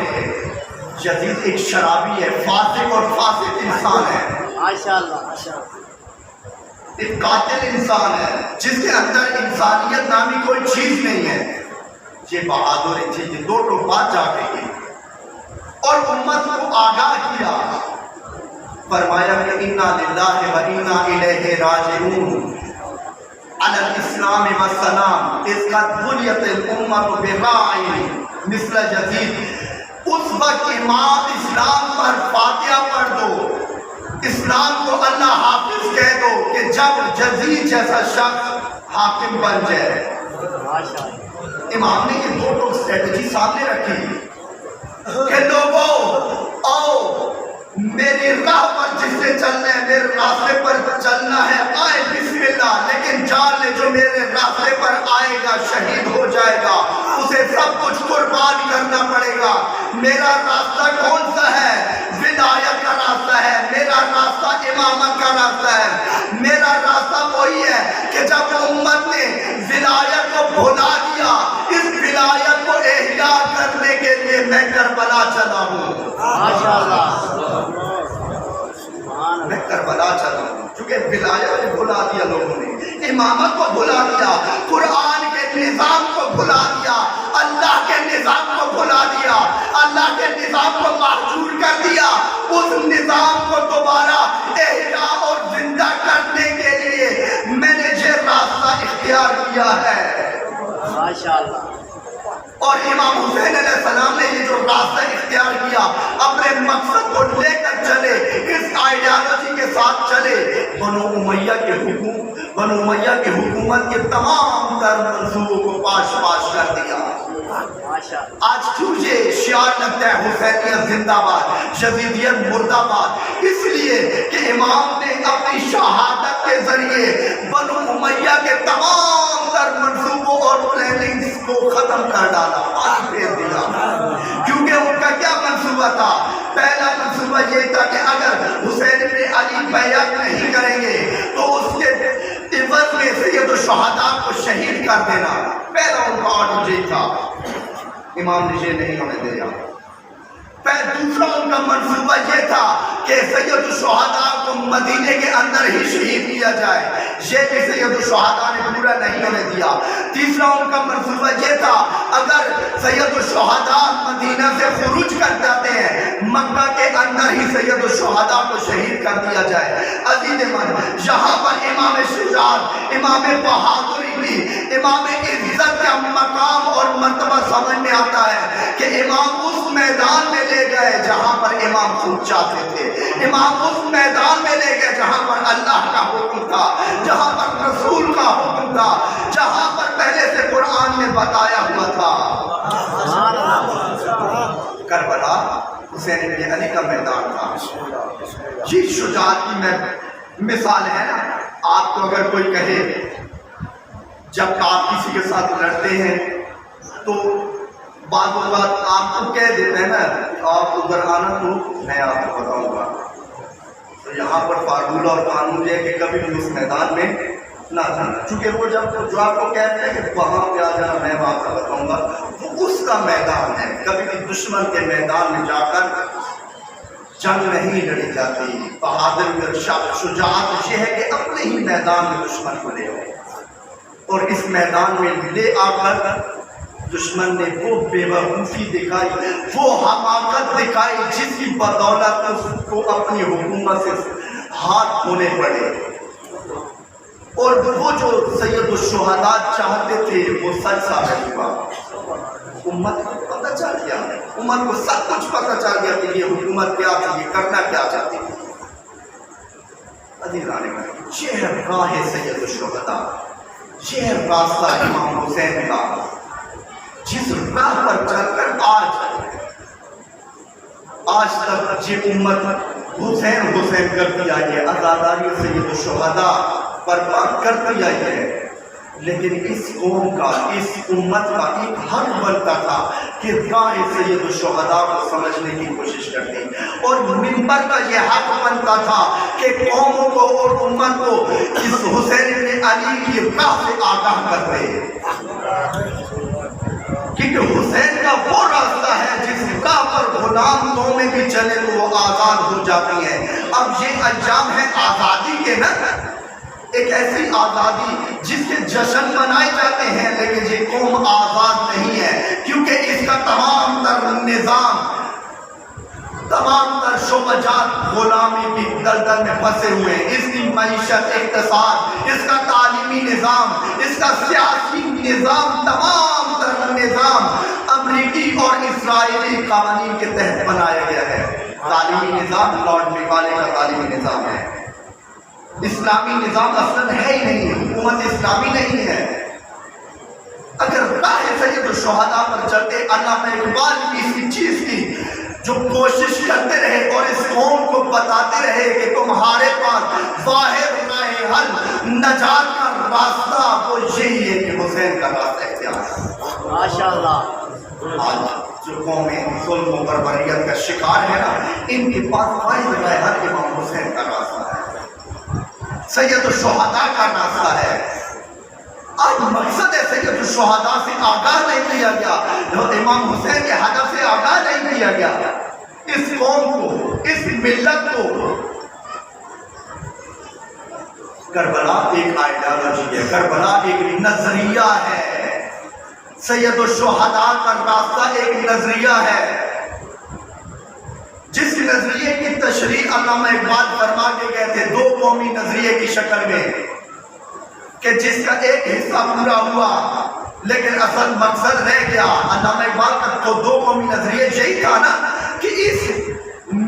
A: یزید ایک شرابی ہے، فاسق اور فاسق انسان ہے، ماشاءاللہ ایک قاتل انسان ہے جس کے اندر انسانیت نامی کوئی چیز نہیں ہے. یہ بہادری تھی کہ دو بات جا کے کی اور امت کو آگاہ کیا. فرمایا کہ انا للہ و انا الیہ راجعون علی الاسلام والسلام اذ قد بنیت الامة براعٍ مثل یزید. اس وقت امام اسلام پر فاتحہ پڑھ دو، اسلام کو اللہ حافظ کہہ دو کہ جب یزید جیسا شخص حاکم بن جائے. امام نے یہ دو ٹوک اسٹریٹجی سامنے رکھی کہ لوگوں آؤ میری راہ پر جس سے چلنا ہے، میرے راستے پر چلنا ہے، آئے بسم اللہ، لیکن جان لے جو میرے راستے پر آئے گا شہید ہو جائے گا، اسے سب کچھ قربان کرنا پڑے گا. میرا راستہ کون سا ہے؟ ولایت کا راستہ ہے، میرا راستہ امامت کا راستہ ہے. میرا راستہ وہی ہے کہ جب امت نے ولایت کو بھلا دیا، اس ولایت کو احیا کرنے کے لیے میں کربلا چلا ہوں. میں کربلا چلا ہوں چونکہ ولایت کو بھلا دیا لوگوں نے، امامت کو بھلا دیا، قرآن کے نظام کو بھلا دیا، اللہ کے نظام کو بھلا دیا، اللہ کے نظام کو محجور کر دیا. اس نظام کو دوبارہ احیا اور زندہ کرنے کے لیے میں نے یہ راستہ اختیار کیا ہے. ماشاءاللہ. اور امام حسین علیہ السلام نے یہ جو راستہ اختیار کیا اپنے مقصد کو لے کر چلے، اس آئیڈیالوجی کے ساتھ چلے، بنو امیہ کے حکومت کے تمام تر منصوبوں کو پاش کر دیا۔ آج تجھے شعار لگتا ہے حسینیت زندہ باد، یزیدیت مردہ باد، اس لیے کہ امام نے اپنی شہادت کے ذریعے بنو امیہ کے تمام تر منصوبوں اور پلاننگز کو ختم کر ڈالا، پاس پھیر دیا۔ کیونکہ ان کا کیا منصوبہ تھا؟ پہلا منصوبہ یہ تھا کہ اگر حسین بن علی بیعت نہیں کریں گے تو اس کے عوض میں سید الشہداء کو شہید کر دینا، پہلا ان کا آرڈر یہ تھا۔ امام نے یہ نہیں ہونے دیا۔ دوسرا ان کا منصوبہ یہ تھا کہ سید الشہداء کو مدینے کے اندر ہی شہید کیا جائے، یہ بھی سید الشہداء نے پورا نہیں ہونے دیا۔ تیسرا ان کا منصوبہ یہ تھا اگر سید الشہداء مدینہ سے خروج کر جاتے ہیں مکہ کے اندر ہی سید الشہداء کو شہید کر دیا جائے۔ عزیز من، یہاں پر امام شجاعت، امام بہادری کی، امام عزت کا مقام اور مرتبہ سمجھ میں آتا ہے کہ امام اس میدان میں لے گئے جہاں پر امام خود چاہتے تھے، امام اس میدان میں لے گئے جہاں پر اللہ کا حکم تھا، جہاں پر رسول کا حکم تھا، جہاں پر پہلے سے قرآن نے بتایا ہوا تھا۔ کربلا حسین بن علی کا میدان تھا۔ یہ شجاعت کی مثال ہے نا۔ آپ کو اگر کوئی کہے جب آپ کسی کے ساتھ لڑتے ہیں تو بعض اوقات آپ کو کہہ دیتے ہیں نا آپ ادھر آنا تو میں آپ کو بتاؤں گا، تو یہاں پر فارمولہ اور قانون یہ ہے کہ کبھی بھی اس میدان میں نہ جانا، چونکہ وہ جو آپ کو کہتے ہیں کہ وہاں پہ آ جانا میں آپ کو بتاؤں گا، وہ اس کا میدان ہے۔ کبھی بھی دشمن کے میدان میں جا کر جنگ نہیں لڑی جاتی۔ بہادری اور شجاعت یہ ہے کہ اپنے ہی میدان میں دشمن کو لے آئے، اور اس میدان میں لے آ کر دشمن نے وہ بے وقوفی دکھائی، وہ حماقت دکھائی جس کی بدولت اس کو اپنی حکومت سے ہاتھ دھونے پڑے، اور وہ جو سید الشہداء چاہتے تھے وہ سچ ثابت ہوا۔ امت کو پتہ چل گیا، امت کو سب کچھ پتہ چل گیا کہ یہ حکومت کیا تھی، یہ کرنا کیا چاہتی تھی۔ عزیزان، یہ ہے راہ سید الشہداء، یہ ہے راستہ امام حسین کا، جس راہ پر چل کر آج تک یہ امت حسین کرتی آئی ہے، عزاداری سید الشہداء برپا کرتی آئی ہے۔ لیکن اس قوم کا، اس امت کا ایک حق بنتا تھا کہ راہ سید الشہداء کو سمجھنے کی کوشش کرتی، اور منبر کا یہ حق بنتا تھا کہ قوموں کو اور امت کو اس حسین بن علی کی راہ سے آگاہ کرتے، کیونکہ حسین کا وہ راستہ ہے جس راہ پر غلام قومیں بھی چلے تو وہ آزاد ہو جاتی ہیں۔ اب یہ انجام ہے آزادی کے نا، ایک ایسی آزادی جس کے جشن منائے جاتے ہیں، لیکن یہ قوم آزاد نہیں ہے، کیونکہ اس کا تمام تر نظام، تمام تر شعبجات غلامی کی دلدل میں پھنسے ہوئے ہیں۔ اس کی معیشت، اقتصاد، اس کا تعلیمی نظام، اس کا سیاسی نظام، تمام تر نظام امریکی اور اسرائیلی قوانین کے تحت بنایا گیا ہے۔ تعلیمی نظام لارڈ میکالے کا تعلیمی نظام ہے، اسلامی نظام اصلاً ہے ہی نہیں، حکومت اسلامی نہیں ہے۔ اگر راہ سید الشہداء پر چلتے، علامہ اقبال بھی اسی چیز کی جو کوشش کرتے رہے اور اس قوم کو بتاتے رہے کہ تمہارے پاس واحد راہ حل، نجات کا راستہ وہ یہی ہے کہ حسین کا راستہ اختیار۔ ماشاءاللہ آج جو قومیں ظلم و بربریت کا شکار ہے نا، ان کے پاس واحد راہ حل امام حسین کا راستہ ہے، سید الشہداء کا راستہ ہے۔ آج مقصد ہے سید الشہداء سے آگاہ نہیں کیا گیا، امام حسین کے ہدف سے آگاہ نہیں کیا گیا، اس قوم کو، اس ملت کو۔ کربلا ایک آئیڈیالوجی ہے، کربلا ایک نظریہ ہے، سید الشہداء کا راستہ ایک نظریہ ہے، جس نظریے کی تشریح علامہ اقبال فرما کے گئے تھے دو قومی نظریے کی شکل میں، کہ جس کا ایک حصہ پورا ہوا لیکن اصل مقصد رہ گیا علامہ اقبال کا تو دو قومی نظریہ یہی تھا نا کہ اس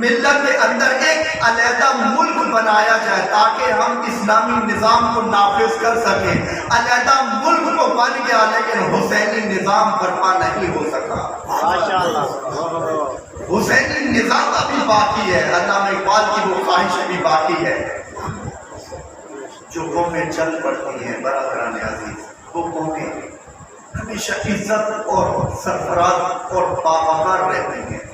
A: ملت کے اندر ایک علیحدہ ملک بنایا جائے تاکہ ہم اسلامی نظام کو نافذ کر سکیں. علیحدہ ملک تو بن گیا لیکن حسینی نظام برپا نہیں ہو سکا. حسینی نظام ابھی باقی ہے. علامہ اقبال کی وہ خواہش ابھی باقی ہے. جو قومیں چل پڑتی ہیں برادران عزیز، وہ قومیں ہمیشہ عزت اور سرفراز اور باوقار رہتی ہیں،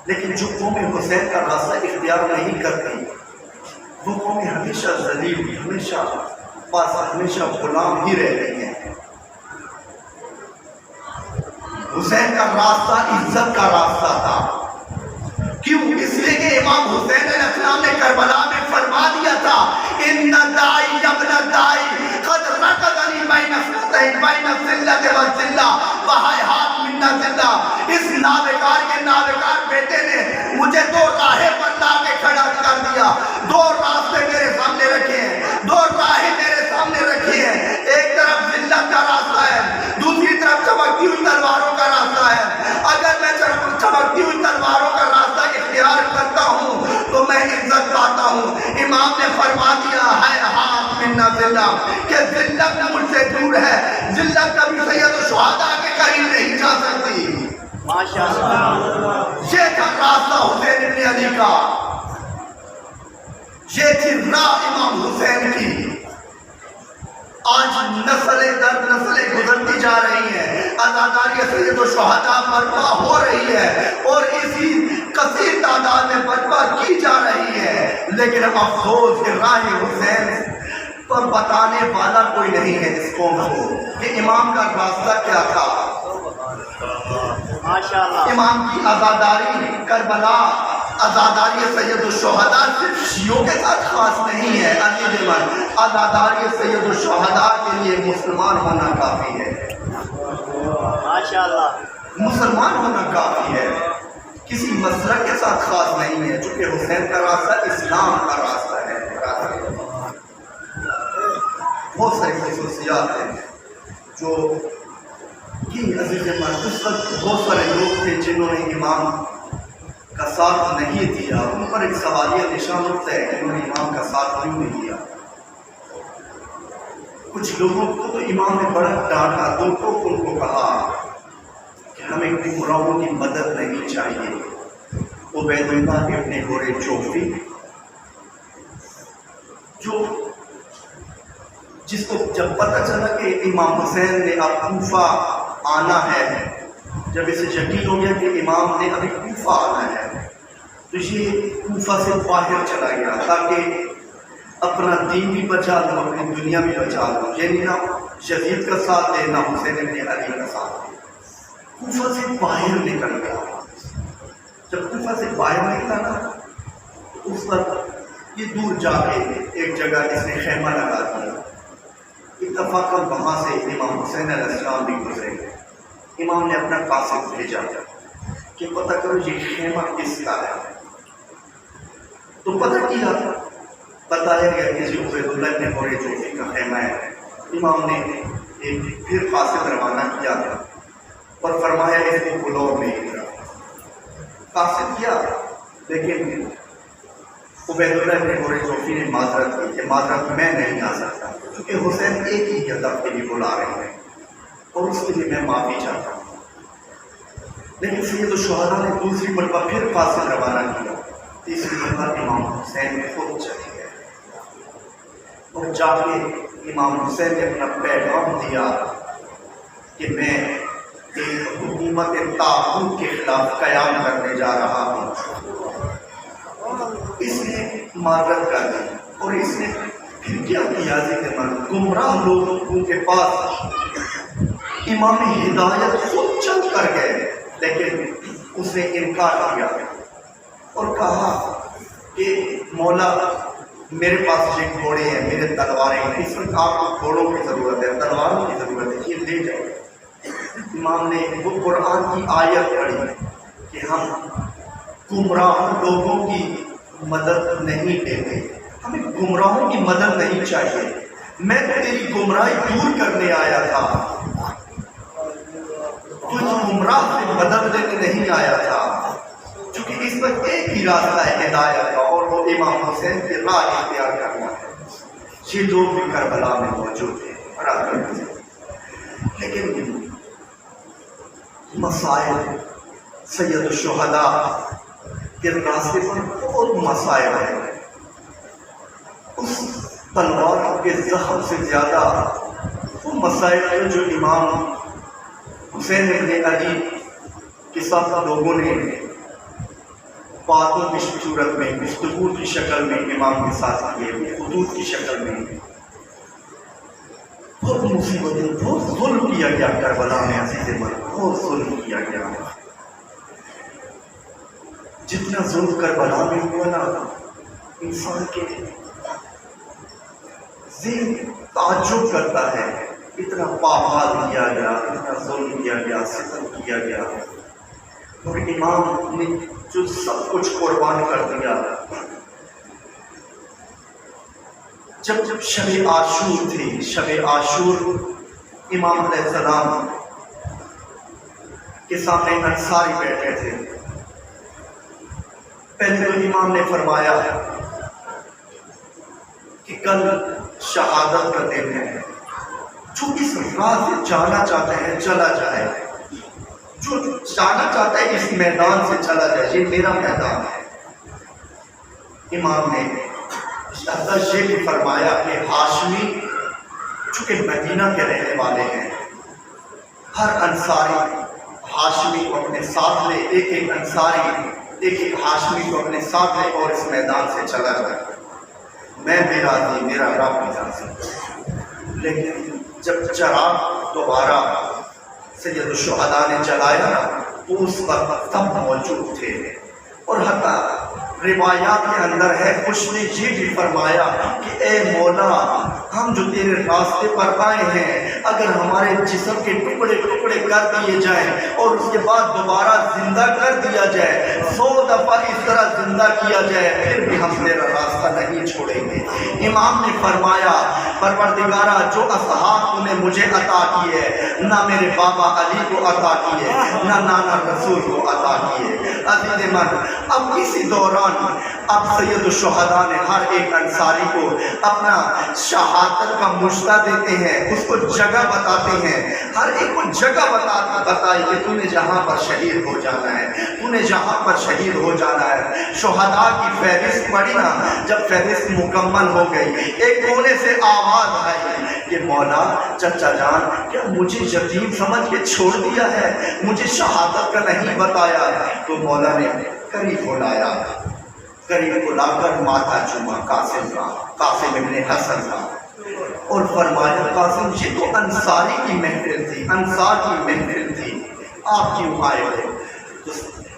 A: لیکن جو قومیں حسین کا راستہ اختیار نہیں کرتی وہ قومیں ہمیشہ ذلیل، ہمیشہ غلام ہی رہ رہی ہیں. حسین کا راستہ عزت کا راستہ تھا. کیوں؟ اس لیے کہ امام حسین علیہ السلام نے کربلا میں فرما دیا تھا ان دائی ابن دائی قد رکضنی بین اثنتین بین الذلۃ والذلہ وہیہات من ذلہ. اس نابکار کے نابکار بیٹے نے مجھے دو راہیں پر لا کے کھڑا کر دیا. دو راستے میرے سامنے رکھے ہیں، دو راہیں میرے سامنے رکھی ہیں. ایک طرف ذلت کا راستہ ہے، دوسری طرف چمکتی ہوئی تلواروں کا راستہ ہے. اگر میں چمکتی ہوئی تلواروں کا راستہ اختیار کرتا ہوں تو میں عزت پاتا ہوں. امام نے فرما دیا ہے ہاتھ منا ذلہ کہ ذلت مجھ سے دور ہے. ذلت کبھی سید الشہداء کے قریب نہیں جا سکتی. یہ تھا راستہ حسین ابن علی کا، یہ تھی راہ امام حسین کی. آج نسلیں در نسلیں گزرتی جا رہی ہیں، آزاداری سید الشہداء برپا ہو رہی ہے اور اسی کثیر تعداد میں برپا کی جا رہی ہے. لیکن افسوس کہ راہ حسین پر بتانے والا کوئی نہیں ہے اس قوم کو کہ امام کا راستہ کیا تھا. امام کی آزاداری کربلا، آزاداری سید الشہداء صرف شیعوں کے ساتھ خاص نہیں ہے. آزاداری سید الشہداء کے لیے مسلمان ہونا کافی ہے. مسلمان ہونا کافی ہے، کسی مسلک کے ساتھ خاص نہیں ہے. چونکہ حسین کا راستہ اسلام کا راستہ ہے. بہت ساری خصوصیات ہیں جو کہ عزیز من اس وقت بہت سارے لوگ تھے جنہوں نے امام کا ساتھ نہیں دیا. ان پر ایک سوالیہ نشان اٹھتا ہے کہ انہوں نے امام کا ساتھ کیوں نہیں دیا. کچھ لوگوں کو تو امام نے بڑا ڈانٹا، دوستوں کو ان کو کہا کہ ہمیں گمراہوں کی مدد نہیں چاہیے. عبید اللہ ابن گورے جوفی جو جس کو جب پتہ چلا کہ امام حسین نے اب کوفہ آنا ہے، جب اسے یقین ہو گیا کہ امام نے ابھی کوفہ آنا ہے تو یہ کوفہ سے باہر چلا گیا تاکہ اپنا دین بھی بچا لوں، اپنی دنیا بھی بچا لوں. یعنی نہ یزید کا ساتھ دے نہ حسین ابن علی کا ساتھ دے. کوفہ سے باہر نکل گیا. جب کوفہ سے باہر نکلا نا تو اس وقت یہ دور جا کے ایک جگہ اس نے خیمہ لگا دیا. اتفاقاً وہاں سے امام حسین علیہ السلام بھی گزرے. امام نے اپنا قاصد بھیجا کہ پتہ کرو یہ خیمہ کس کا ہے. تو پتہ کیا، بتایا گیا کہ یہ عبید اللہ ابن گورے جوفی کا خیمہ ہے. امام نے ایک پھر قاصد روانہ کیا اور فرمایا اس کو بلور میں ہی قاصد کیا. لیکن عبید اللہ ابن گورے جوفی نے معذرت کی کہ معذرت میں نہیں آ سکتا کیونکہ حسین ایک ہی ہدف کے لیے بلا رہے ہیں اور اس کے لیے میں معافی چاہتا ہوں. لیکن سید الشہداء نے دوسری مرتبہ پھر قاصد روانہ کیا. تیسری مرتبہ امام حسین خود چلے گئے اور جا کے امام حسین نے اپنا پیغام دیا کہ میں ایک حکومت طاغوت کے خلاف قیام کرنے جا رہا ہوں. اس نے معذرت کر دی اور اس نے پھر کیا کیا گمراہ لوگوں کے پاس امام ہدایت خود چل کر گئے. لیکن اس نے انکار کیا اور کہا کہ مولا میرے پاس یہ گھوڑے ہیں، میرے تلواریں ہیں، اس وقت آپ کو گھوڑوں کی ضرورت ہے، تلواروں کی ضرورت ہے، یہ لے جائیں. امام نے وہ قرآن کی آیت پڑھی کہ ہم گمراہ لوگوں کی مدد نہیں دیتے، ہمیں گمراہوں کی مدد نہیں چاہیے. میں تیری گمراہی دور کرنے آیا تھا. کچھ گمراہ سے بدلنے میں نہیں آیا تھا، چونکہ اس پر ایک ہی راستہ ہے ہدایت کا، اور وہ امام حسین کی راہ اختیار کرنا ہے۔ یہ لوگ بھی کربلا میں موجود تھے، لیکن مسائل سید الشہداء کے راستے پر بہت مسائل ہیں۔ اس تلوار کے زخم سے زیادہ وہ مسائل ہیں جو امام حسین ابن علی کے ساتھ لوگوں نے باتوں کی صورت میں، گفتگو کی شکل میں امام کے ساتھ کیے، خطوط کی شکل میں بہت مصیبتیں، بہت ظلم کیا گیا کربلا میں، عزیز من بہت ظلم کیا گیا۔ جتنا ظلم کربلا میں ہوا نا، انسان کے ذہن تعجب کرتا ہے، اتنا پامال کیا گیا، اتنا ظلم کیا گیا، ستم کیا گیا، اور امام نے جو سب کچھ قربان کر دیا۔ جب شب عاشور تھی، شب عاشور امام علیہ السلام کے سامنے انصاری بیٹھے تھے۔ پہلے تو امام نے فرمایا کہ کل شہادت کا دن ہے، جو اس راہ سے جانا چاہتے ہیں چلا جائے، جو جانا چاہتا ہے اس میدان سے چلا جائے، یہ میرا میدان ہے۔ امام نے یہ بھی فرمایا کہ ہاشمی چونکہ مدینہ کے رہنے والے ہیں، ہر انصاری ہاشمی کو اپنے ساتھ لے، ایک ایک انصاری ایک ایک ہاشمی کو اپنے ساتھ لے اور اس میدان سے چلا جائے۔ میں بھی راضی، میرا رب بھی راضی۔ لیکن جب چراغ دوبارہ سید الشہداء نے جلایا نا، تو اس وقت سب موجود تھے، اور حتیٰ روایات کے اندر ہے کچھ نے یہ بھی فرمایا کہ اے مولا، ہم جو تیرے راستے پر آئے ہیں، اگر ہمارے جسم کے ٹکڑے ٹکڑے کر دیے جائیں اور اس کے بعد دوبارہ زندہ کر دیا جائے، 100 دفعہ اس طرح زندہ کیا جائے، پھر بھی ہم تیرا راستہ نہیں چھوڑیں گے۔ امام نے فرمایا پروردگارہ، جو اصحاب تو نے مجھے عطا کیے، نہ میرے بابا علی کو عطا کیے، نہ نانا رسول کو عطا کیے۔ عزیز من، اب اسی دوران اب سید الشہداء نے ہر ایک انصاری کو اپنا شہادت کا مشتہ دیتے ہیں، اس کو جگہ بتاتے ہیں، ہر ایک کو جگہ بتائی کہ تو نے جہاں پر شہید ہو جانا ہے، تو نے جہاں پر شہید ہو جانا ہے۔ شہداء کی فہرست پڑھی نا، جب فہرست مکمل ہو گئی، ایک کونے سے آواز آئی کہ مولا چچا جان، کیا مجھے یتیم سمجھ کے چھوڑ دیا ہے، مجھے شہادت کا نہیں بتایا؟ تو مولا نے قریب بلایا، قریب بلا کر ماتھا چوما قاسم کا، قاسم ابن حسن کا، اور فرمایا قاسم یہ تو انصاری کی محفل تھی، انصار کی محفل تھی، آپ کیوں آئے ہو؟ تو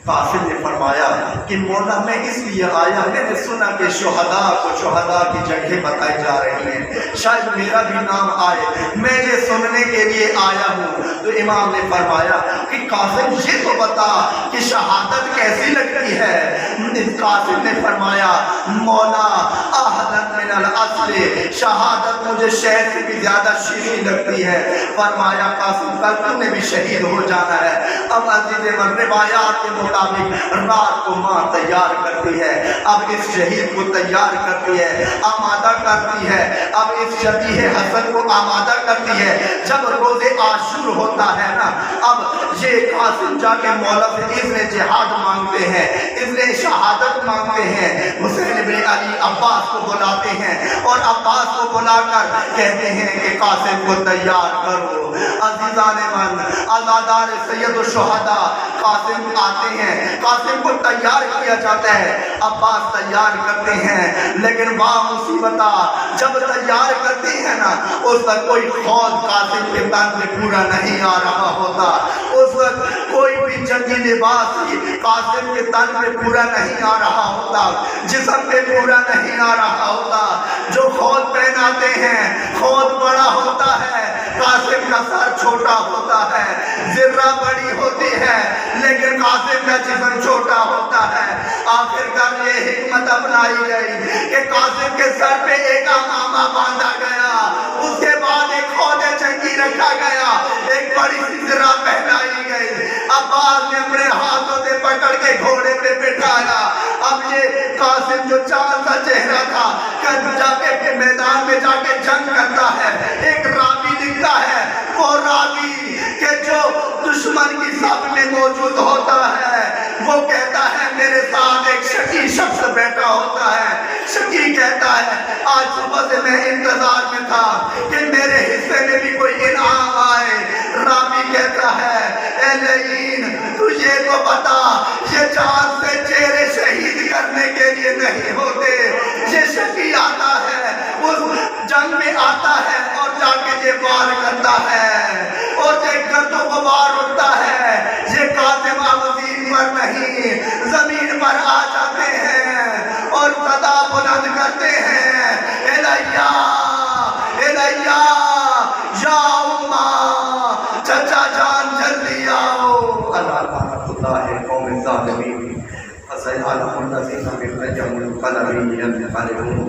A: قاسم نے فرمایا کہ مولا میں اس لیے آیا، میں نے سنا کہ شہداء کو شہداء کی جگہ بتائی جا رہی ہیں، شاید میرا بھی نام آئے، میں یہ سننے کے لیے آیا ہوں۔ تو امام نے فرمایا کہ قاسم یہ تو بتا کہ شہادت کیسی لگتی ہے؟ قاسم نے فرمایا مولا احلن من الاصل، شہادت مجھے شہد سے بھی زیادہ شیریں لگتی ہے۔ فرمایا قاسم کل تم نے بھی شہید ہو جانا ہے۔ اب عزیز من، روایات کے مطابق رات کو ماں تیار کرتی ہے، اب اس شہید کو تیار کرتی ہے، آمادہ کرتی ہے، اب اس شبیہ حسن کو آمادہ کرتی ہے۔ جب روز عاشور ہوتا ہے نا، اب یہ قاسم جا کے مولا سے اذن جہاد مانگتے ہیں، اذن شہادت مانگتے ہیں۔ حسین ابن علی عباس کو بلاتے ہیں اور عباس کو بلا کر کہتے ہیں کہ قاسم کو تیار کرو۔ عزیزان من، آزادار سید الشہداء قاسم آتے ہیں، قاسم کو تیار کیا جاتا ہے، عباس تیار کرتے ہیں، لیکن واہ مصیبتہ، جب تیار کرتے ہیں نا، اس وقت کوئی خود قاسم کے تن پہ پورا نہیں آ رہا ہوتا، اس وقت کوئی بھی جنگی لباس قاسم کے تن پہ پورا نہیں آ رہا ہوتا، جسم پہ پورا نہیں آ رہا ہوتا۔ جو خود پہناتے ہیں، خود بڑا ہوتا ہے، قاسم کا سر چھوٹا ہوتا ہے، ذرہ بڑی ہوتی ہے، لیکن قاسم کا جسم چھوٹا ہوتا ہے۔ آخر کار یہ حکمت اپنائی گئی کہ قاسم کے سر پہ ایک امامہ باندھا گیا، اس کے بعد ایک خود جنگی رکھا گیا، ایک بڑی سی ذرا پہنائی گئی، عباس نے اپنے ہاتھوں سے پکڑ کے گھوڑے پہ بٹھایا۔ اب یہ قاسم جو چاند کا چہرہ تھا، جا کے میدان میں جا کے جنگ کرتا ہے، ایک راوی دکھتا ہے، وہ راوی کہ جو دشمن کی صف میں موجود ہوتا ہے، وہ کہتا ہے میرے ساتھ ایک شقی شخص بیٹھا ہوتا ہے۔ شقی کہتا ہے آج صبح سے میں انتظار میں تھا کہ میرے حصے میں بھی کوئی انعام آئے۔ راوی کہتا ہے اے لعین تجھے تو بتا یہ چاند سے چہرے شہید کرنے کے لیے نہیں ہوتے، یہ شقی آتا ہے، اس جنگ میں آتا ہے اور جا کے یہ وار کرتا ہے اور یہ گرد و غبار اٹھتا ہے، یہ قاسم عظیم پر نہیں زمین پر آ جاتے ہیں اور صدا بلند کرتے ہیں الہیہ الہیہ یا امہ، چچا جان جلدی آؤ۔ اللہ قوم ظالمین فسيعلم الذين بالأجل القلبي ينقلبون